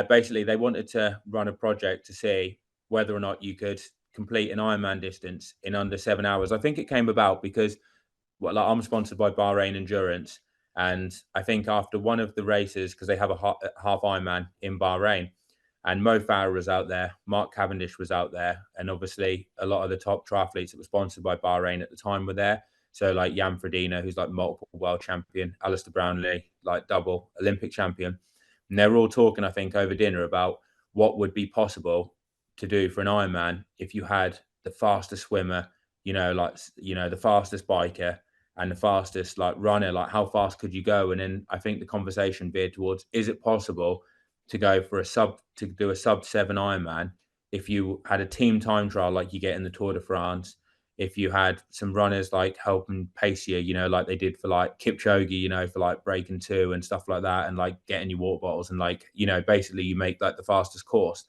Basically, they wanted to run a project to see whether or not you could complete an Ironman distance in under 7 hours. I think it came about because I'm sponsored by Bahrain Endurance, and I think after one of the races, because they have a half Ironman in Bahrain, and Mo Farah was out there, Mark Cavendish was out there, and obviously a lot of the top triathletes that were sponsored by Bahrain at the time were there. So like Jan Frodeno, who's like multiple world champion, Alistair Brownlee, like double Olympic champion. And they were all talking, I think, over dinner about what would be possible to do for an Ironman if you had the fastest swimmer, the fastest biker and the fastest like runner, like how fast could you go? And then I think the conversation veered towards, is it possible to go for to do a sub 7 Ironman if you had a team time trial like you get in the Tour de France, if you had some runners like helping pace you, like they did for like Kipchoge, for like breaking two and stuff like that, and like getting your water bottles and like, basically you make like the fastest course.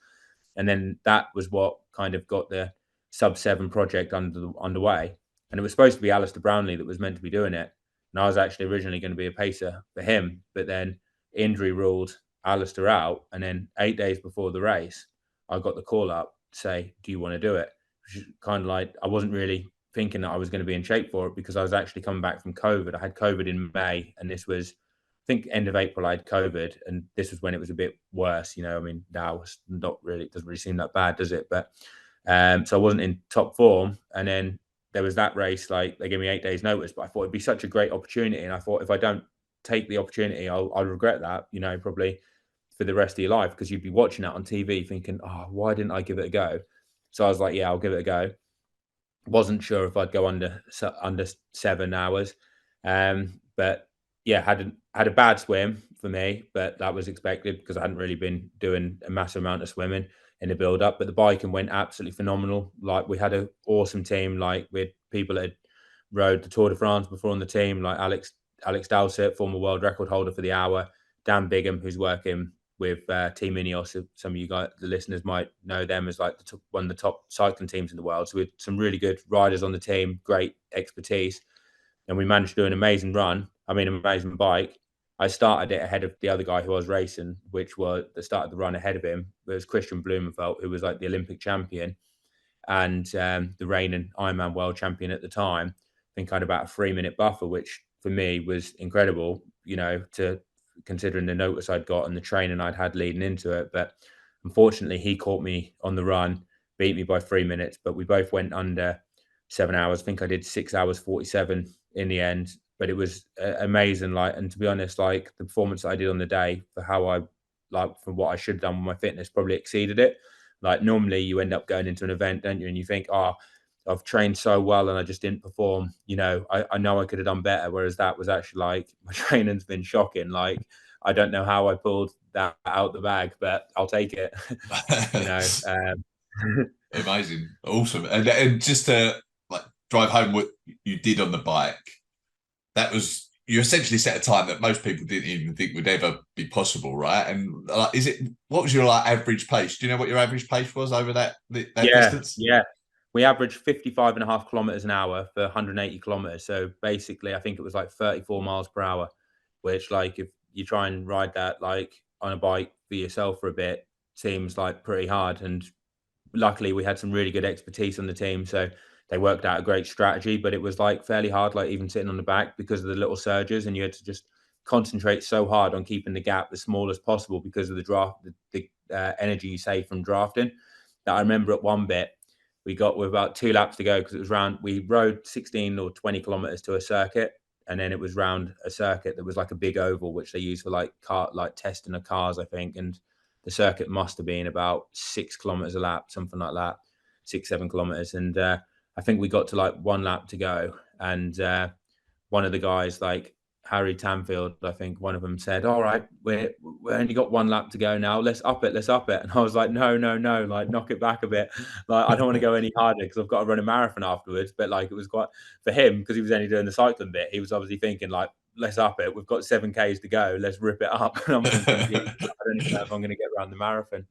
And then that was what kind of got the sub 7 project underway. And it was supposed to be Alistair Brownlee that was meant to be doing it. And I was actually originally going to be a pacer for him, but then injury ruled Alistair out. And then 8 days before the race, I got the call up to say, do you want to do it? Which is kind of like, I wasn't really thinking that I was going to be in shape for it because I was actually coming back from COVID. I had COVID in May, and this was, I think, end of April I had COVID, and this was when it was a bit worse. I mean, now it's not really, it doesn't really seem that bad, does it? But so I wasn't in top form. And then there was that race, like they gave me 8 days notice, but I thought it'd be such a great opportunity. And I thought if I don't take the opportunity, I'll regret that, probably for the rest of your life, because you'd be watching that on TV thinking, oh, why didn't I give it a go? So I was like, yeah, I'll give it a go. Wasn't sure if I'd go under 7 hours. But yeah, had a bad swim for me, but that was expected because I hadn't really been doing a massive amount of swimming in the build up. But the biking went absolutely phenomenal. Like we had an awesome team, like with people that had rode the Tour de France before on the team, like Alex Dowsett, former world record holder for the hour, Dan Bigham, who's working with Team Ineos. Some of you guys, the listeners, might know them as like one of the top cycling teams in the world. So we had some really good riders on the team, great expertise, and we managed to do an amazing run. I mean, amazing bike. I started it ahead of the other guy who I was racing, which was the start of the run ahead of him. It was Christian Blumenfeld, who was like the Olympic champion and the reigning Ironman world champion at the time. I think I had about a 3-minute buffer, which for me was incredible, to considering the notice I'd got and the training I'd had leading into it. But unfortunately, he caught me on the run, beat me by 3 minutes, but we both went under 7 hours. I think I did 6 hours 47 in the end, but it was amazing. And to be honest, like the performance that I did on the day for for what I should have done with my fitness probably exceeded it. Like normally you end up going into an event, don't you? And you think, oh, I've trained so well and I just didn't perform. I know I could have done better. Whereas that was actually like, my training's been shocking. Like, I don't know how I pulled that out the bag, but I'll take it. Amazing. Awesome. And just to like drive home what you did on the bike, that was, you essentially set a time that most people didn't even think would ever be possible, right? And what was your like average pace? Do you know what your average pace was over that Yeah, distance? yeah. We averaged 55.5 kilometers an hour for 180 kilometers. So basically, I think it was like 34 miles per hour, which like if you try and ride that like on a bike for yourself for a bit, seems like pretty hard. And luckily we had some really good expertise on the team. So they worked out a great strategy, but it was like fairly hard, like even sitting on the back because of the little surges, and you had to just concentrate so hard on keeping the gap as small as possible because of the energy you save from drafting. That I remember at one bit, we got with about 2 laps to go because it was we rode 16 or 20 kilometers to a circuit. And then it was round a circuit that was like a big oval, which they use for like testing of cars, I think. And the circuit must have been about 6 kilometers a lap, something like that, 6-7 kilometers. And I think we got to like 1 lap to go. And one of the guys, like Harry Tanfield, I think one of them said, all right, we only got 1 lap to go now. Let's up it. And I was like, no, like knock it back a bit. Like, I don't want to go any harder because I've got to run a marathon afterwards. But like, it was quite, for him, because he was only doing the cycling bit, he was obviously thinking like, let's up it. We've got 7 Ks to go. Let's rip it up. And I'm thinking, I don't even know if I'm going to get around the marathon.